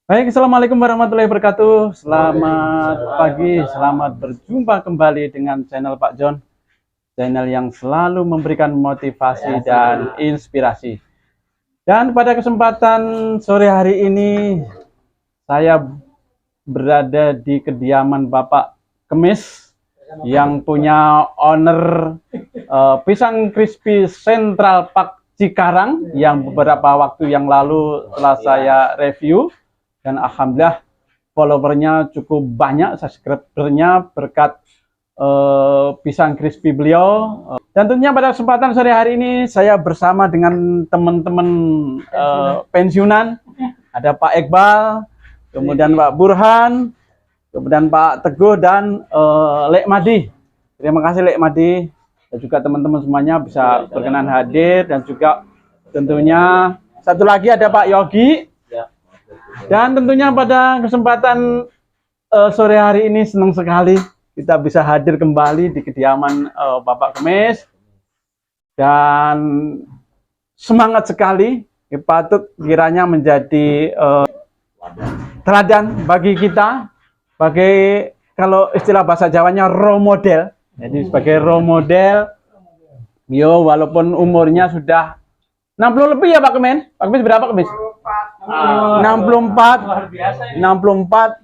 Baik, Assalamualaikum warahmatullahi wabarakatuh. Selamat pagi, selamat berjumpa kembali dengan channel Pak John. Channel yang selalu memberikan motivasi dan inspirasi. Dan pada kesempatan sore hari ini, saya berada di kediaman Bapak Kemis yang punya owner Pisang Crispy Central Park Cikarang yang beberapa waktu yang lalu telah saya review. Dan alhamdulillah followernya cukup banyak, subscribernya berkat pisang crispy beliau. Dan tentunya pada kesempatan sore hari ini saya bersama dengan teman-teman pensiunan. Ada Pak Iqbal, kemudian Pak Burhan, kemudian Pak Teguh, dan Lek Madi. Terima kasih Lek Madi, dan juga teman-teman semuanya bisa berkenan hadir. Dan juga tentunya satu lagi ada Pak Yogi. Dan tentunya pada kesempatan sore hari ini senang sekali kita bisa hadir kembali di kediaman Bapak Kemis. Dan semangat sekali, patut kiranya menjadi teladan bagi kita, sebagai kalau istilah bahasa Jawanya role model. Jadi sebagai role model, walaupun umurnya sudah 60 lebih ya Pak Kemis. Pak Kemis berapa Kemis? 64,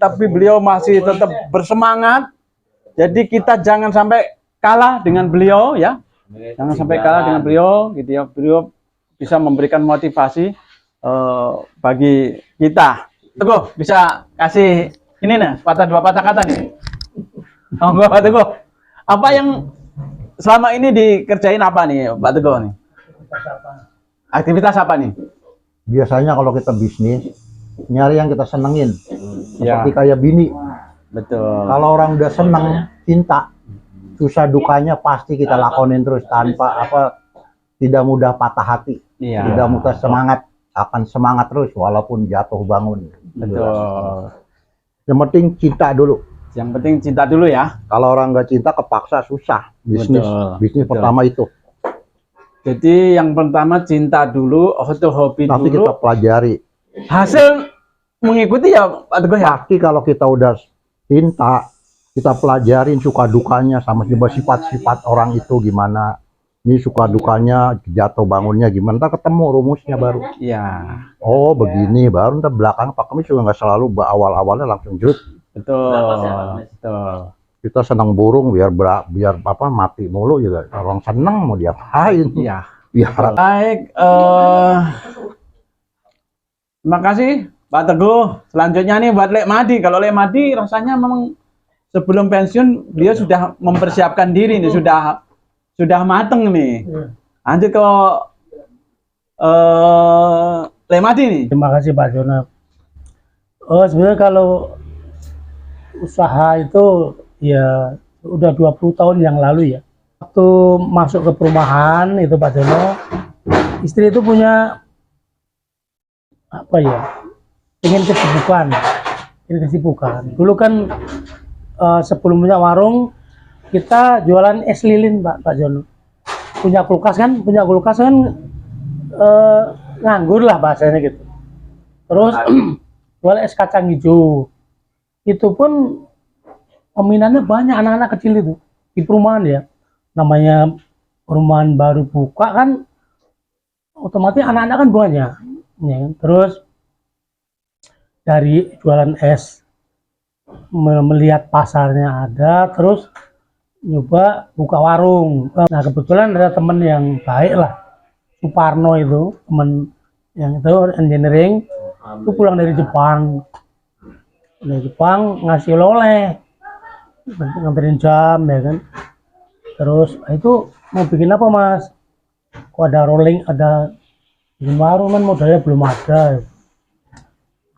tapi beliau masih tetap bersemangat. Jadi kita jangan sampai kalah dengan beliau ya. Jangan sampai kalah dengan beliau gitu ya. Beliau bisa memberikan motivasi bagi kita. Teguh, bisa kasih ini nih, dua patah kata nih. Oh, Pak Teguh. Apa yang selama ini dikerjain apa nih Pak Teguh nih? Aktivitas apa nih? Biasanya kalau kita bisnis nyari yang kita senengin, seperti kayak bini. Betul. Kalau orang udah seneng, cinta, susah dukanya pasti kita lakonin terus tanpa tidak mudah patah hati, tidak mudah semangat, akan semangat terus walaupun jatuh bangun. Betul. Yang penting cinta dulu. Yang penting cinta dulu ya. Kalau orang nggak cinta kepaksa susah bisnis. Bisnis pertama itu. Jadi yang pertama cinta dulu, hobi nanti dulu. Kita pelajari. Hasil mengikuti ya Pak Teguh ya. Pasti kalau kita udah cinta, kita pelajarin suka dukanya sama sifat-sifat orang itu gimana. Ini suka dukanya, jatuh bangunnya gimana. Ntar ketemu rumusnya baru. Iya. Oh begini, baru ntar belakang Pak Kemis juga nggak selalu awal-awalnya langsung jut. Betul. Betul. Kita senang burung biar mati mulu juga. Orang senang mau diapain? Iya. Biar. Baik. Terima kasih Pak Teguh. Selanjutnya nih buat Lek Madi. Kalau Lek Madi rasanya memang sebelum pensiun dia sudah mempersiapkan diri nih, sudah mateng nih. Lanjut ke Lek Madi nih. Terima kasih Pak Jona. Sebenarnya kalau usaha itu ya udah 20 tahun yang lalu ya. Waktu masuk ke perumahan itu Pak Jono, istri itu punya apa ya, ingin kesibukan. Dulu kan sebelum punya warung kita jualan es lilin Pak Jono. Punya kulkas kan nganggur lah bahasanya gitu. Terus jual es kacang hijau. Itu pun peminatnya banyak, anak-anak kecil itu di perumahan ya. Namanya perumahan baru buka kan, otomatis anak-anak kan banyak. Ya. Terus dari jualan es, melihat pasarnya ada, terus nyoba buka warung. Nah kebetulan ada temen yang baik lah, Suparno itu, temen yang itu engineering, itu pulang dari Jepang. Ngasih oleh nganterin jam ya kan. Terus itu mau bikin apa Mas? Kok ada rolling, ada bikin warung kan modalnya belum ada.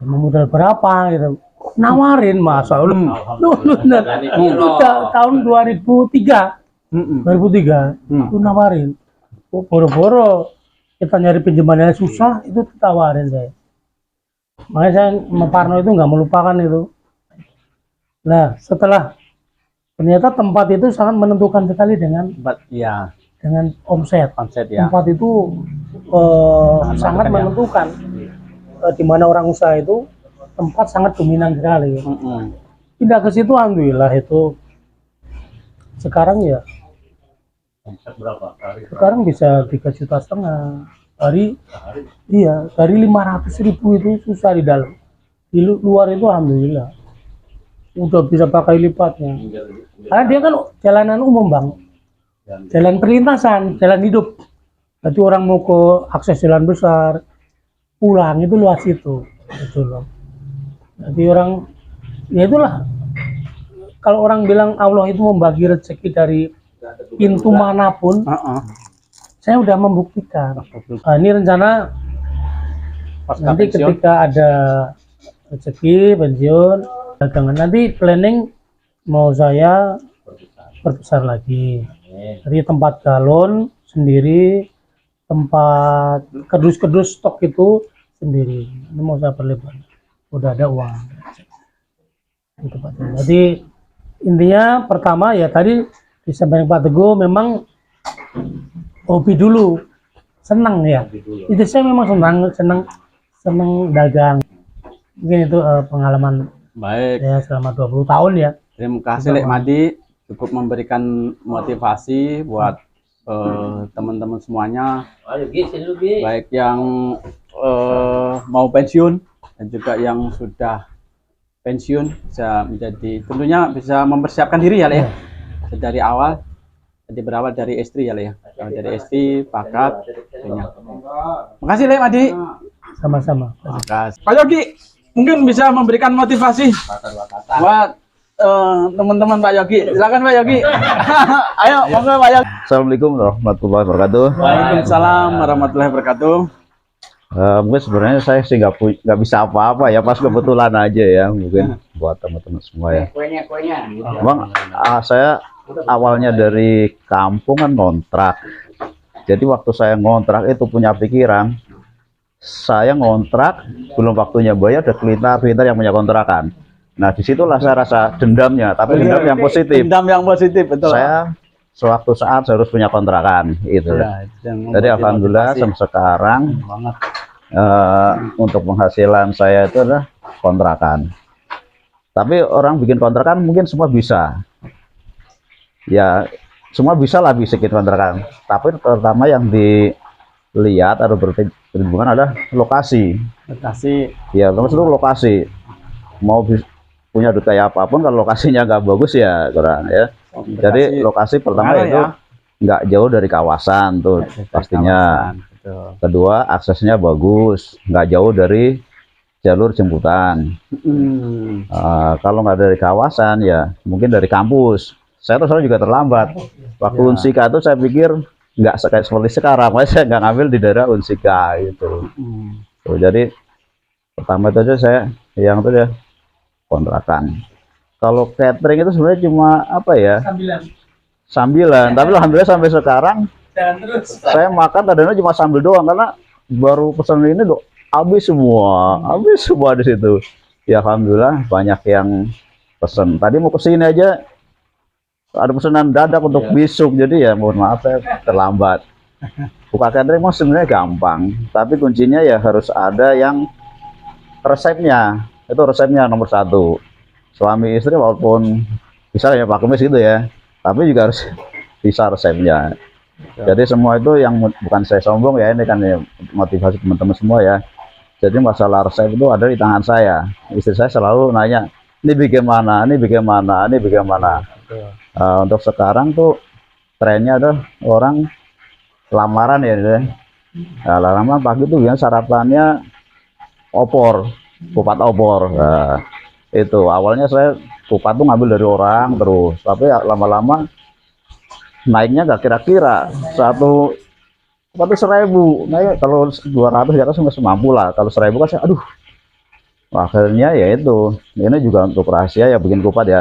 Modal berapa gitu? Nawarin Mas. Tahun 2003. 2003 itu nawarin. Boro-boro kita nyari pinjamannya susah, itu ditawarin saya. Makanya saya sama Parno itu nggak melupakan itu. Nah setelah ternyata tempat itu sangat menentukan sekali dengan omset ya. Tempat itu sangat menentukan di mana orang usaha itu tempat sangat dominan sekali. Pindah ke situ alhamdulillah itu sekarang ya sekarang bisa 3,5 juta hari. Iya, dari 500.000 itu susah di dalam, di luar itu alhamdulillah udah bisa pakai lipatnya, karena dia kan jalanan umum bang, jalan perlintasan, jalan hidup. Jadi orang mau ke akses jalan besar pulang itu luas itu, gitu loh. Jadi orang ya itulah, kalau orang bilang Allah itu membagi rezeki dari pintu manapun, saya udah membuktikan. Nah, ini rencana nanti ketika ada rezeki pensiun dagangan, nanti planning mau saya perbesar lagi. Jadi tempat galon sendiri, tempat kerdus-kerdus stok itu sendiri. Ini mau saya perlebar. Udah ada uang. Jadi intinya pertama ya tadi disampaikan Pak Teguh, memang hobi dulu, senang ya. Itu saya memang senang dagang. Mungkin itu pengalaman Baik. ya selama 20 tahun ya. Terima kasih Lek Madi, cukup memberikan motivasi buat teman-teman semuanya, baik yang mau pensiun dan juga yang sudah pensiun, bisa menjadi, tentunya bisa mempersiapkan diri ya Lek ya. Dari awal, jadi berawal dari istri ya Lek ya, dari istri, bakat, tentunya. Makasih Lek Madi. Sama-sama. Makasih. Pak Yogi, mungkin bisa memberikan motivasi buat teman-teman Pak Yogi. Silakan Pak Yogi. Ayo, monggo Pak Yogi. Assalamualaikum warahmatullahi wabarakatuh. Waalaikumsalam warahmatullahi wabarakatuh. Mungkin sebenarnya saya sih nggak bisa apa-apa ya, pas kebetulan aja ya, mungkin buat teman-teman semua ya. Bang, saya awalnya dari kampung kan ngontrak. Jadi waktu saya ngontrak itu punya pikiran, saya ngontrak belum waktunya bayar, udah kelintar yang punya kontrakan. Nah disitulah saya rasa dendamnya, tapi dendam yang positif. Dendam yang positif, betul. Saya suatu saat saya harus punya kontrakan, itu. Ya, jadi alhamdulillah sampai sekarang untuk penghasilan saya itu adalah kontrakan. Tapi orang bikin kontrakan mungkin semua bisa, ya semua bisa lah bikin kontrakan. Tapi pertama yang dilihat atau berhubungan adalah lokasi. Ya, terus itu lokasi. Mau punya duit kayak apapun, kalau lokasinya nggak bagus ya kurang ya. Jadi lokasi pertama itu nggak jauh dari kawasan tuh pastinya. Kedua, aksesnya bagus, nggak jauh dari jalur jemputan. Kalau nggak dari kawasan ya mungkin dari kampus. Saya terus juga terlambat. Waktu Unsika itu saya pikir nggak seperti sekarang, makanya saya nggak ngambil di daerah Unsika gitu. Jadi pertama itu aja saya yang itu ya kontrakan. Kalau catering itu sebenarnya cuma apa ya, sambilan. Tapi alhamdulillah sampai sekarang saya makan kadang-kadang cuma sambil doang, karena baru pesan ini habis semua di situ. Ya alhamdulillah banyak yang pesan. Tadi mau kesini aja ada pesanan dadak untuk besok, jadi ya mohon maaf saya terlambat. Buka catering mah sebenarnya gampang, tapi kuncinya ya harus ada yang resepnya. Itu resepnya nomor 1. Suami istri walaupun bisa ya Pak Kemis gitu ya, tapi juga harus bisa resepnya. Jadi semua itu yang bukan saya sombong ya, ini kan ya, motivasi teman-teman semua ya. Jadi masalah resep itu ada di tangan saya. Istri saya selalu nanya, ini bagaimana, ini bagaimana, ini bagaimana. Untuk sekarang tuh trennya ada orang lamaran ya, nah, lamaran pagi tuh yang sarapannya opor, kupat opor. Nah, itu awalnya saya kupat tuh ngambil dari orang terus, tapi ya, lama-lama naiknya gak kira-kira, satu kupat tuh 1.000, naik kalau 200 ya kan semampu lah, kalau 1.000 kan saya aduh. Akhirnya ya itu, ini juga untuk rahasia ya bikin kupat ya,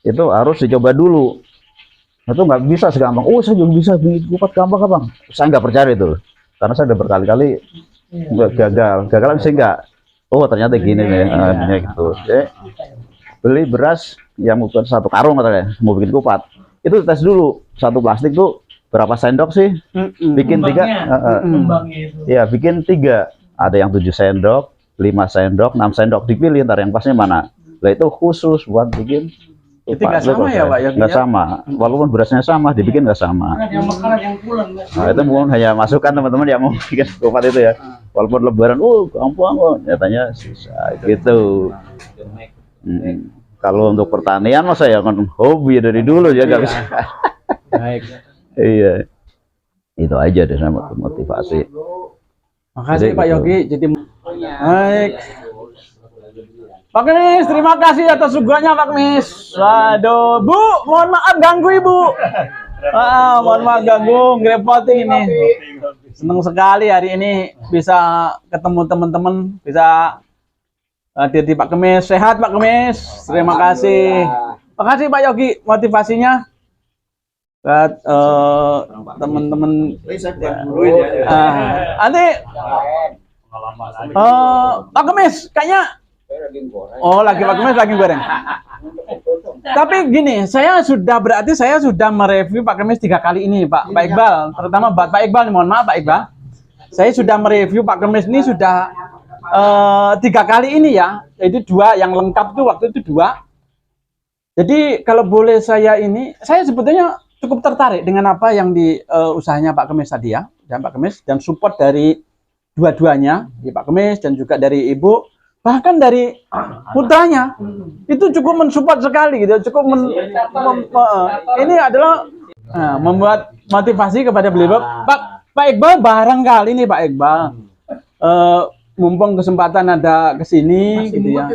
itu harus dicoba dulu. Itu nggak bisa segampang, oh saya juga bisa bikin kupat gampang. Saya nggak percaya itu, karena saya udah berkali-kali gagal sih enggak. Oh ternyata gini nih, gitu. Jadi, beli beras yang ukuran 1 karung katanya, mau bikin kupat, itu tes dulu 1 plastik tuh berapa sendok sih, bikin 3, ya bikin 3, ada yang 7 sendok, 5 sendok, 6 sendok, dipilih ntar yang pasnya mana. Lah itu khusus buat bikin. Itu nggak sama ya Pak Yogi? Nggak sama, walaupun berasnya sama, dibikin nggak sama. Nah itu mungkin hanya masukan teman-teman yang mau bikin kupat itu ya. Walaupun lebaran, gampang kok, nyatanya susah gitu. Kalau untuk pertanian mah saya kan hobi dari dulu ya nggak bisa. Baik. Iya, itu aja deh sama motivasi. Makasih Jadi Pak gitu. Yogi. Jadi baik. Pak Kemis, terima kasih atas suguhannya Pak Kemis. Waduh, Bu, mohon maaf ganggu Ibu. Mohon maaf ganggu, ngerepotin ini. Senang sekali hari ini bisa ketemu teman-teman, bisa hadir di Pak Kemis. Sehat Pak Kemis, terima kasih. Makasih Pak Yogi motivasinya. Buat teman-teman. Nanti Pak Kemis kayaknya lagi Pak Kemis lagi goreng. Tapi gini, saya sudah mereview Pak Kemis 3 kali ini Pak Iqbal, terutama buat Pak Iqbal, mohon maaf Pak Iqbal. Saya sudah mereview Pak Kemis ini sudah 3 kali ini ya. Itu 2 yang lengkap tuh waktu itu 2. Jadi kalau boleh saya sebetulnya cukup tertarik dengan apa yang di usahanya Pak Kemis tadi ya, dan Pak Kemis dan support dari dua-duanya, di Pak Kemis dan juga dari Ibu. Bahkan dari putranya itu cukup mensupport sekali gitu, cukup ini adalah membuat motivasi kepada beliau. Pak Iqbal barangkali nih Pak Iqbal mumpung kesempatan ada kesini gitu ya,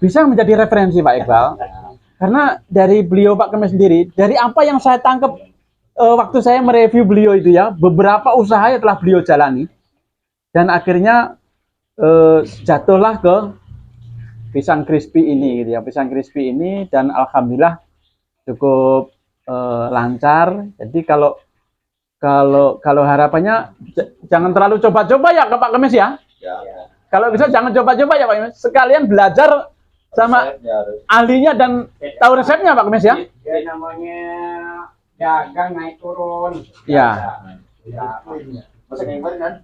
bisa menjadi referensi Pak Iqbal, karena dari beliau Pak Kemis sendiri, dari apa yang saya tangkap waktu saya mereview beliau itu ya, beberapa usaha yang telah beliau jalani dan akhirnya jatuhlah ke pisang crispy ini gitu ya, pisang crispy ini, dan alhamdulillah cukup lancar. Jadi kalau harapannya jangan terlalu coba-coba ya ke Pak Kemis ya. Kalau bisa jangan coba-coba ya Pak Kemis, sekalian belajar sama ahlinya dan tahu resepnya Pak Kemis ya. Namanya dagang naik turun. Ya.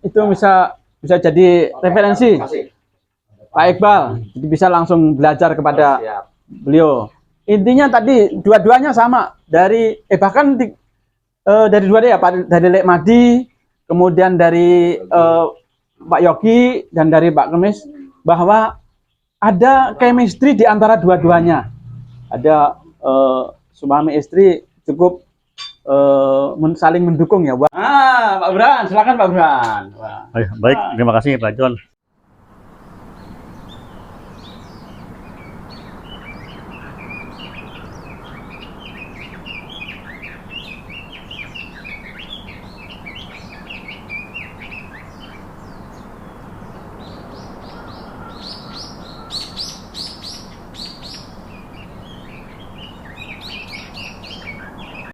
Itu bisa jadi referensi Pak Iqbal, jadi bisa langsung belajar kepada beliau. Intinya tadi dua-duanya sama, dari bahkan dari dua ya Pak, dari Lek Madi, kemudian dari Pak Yogi dan dari Pak Kemis, bahwa ada chemistry di antara dua-duanya. Ada suami istri cukup saling mendukung ya. Pak Bran, silakan Pak Bran. Baik, terima kasih Pak John.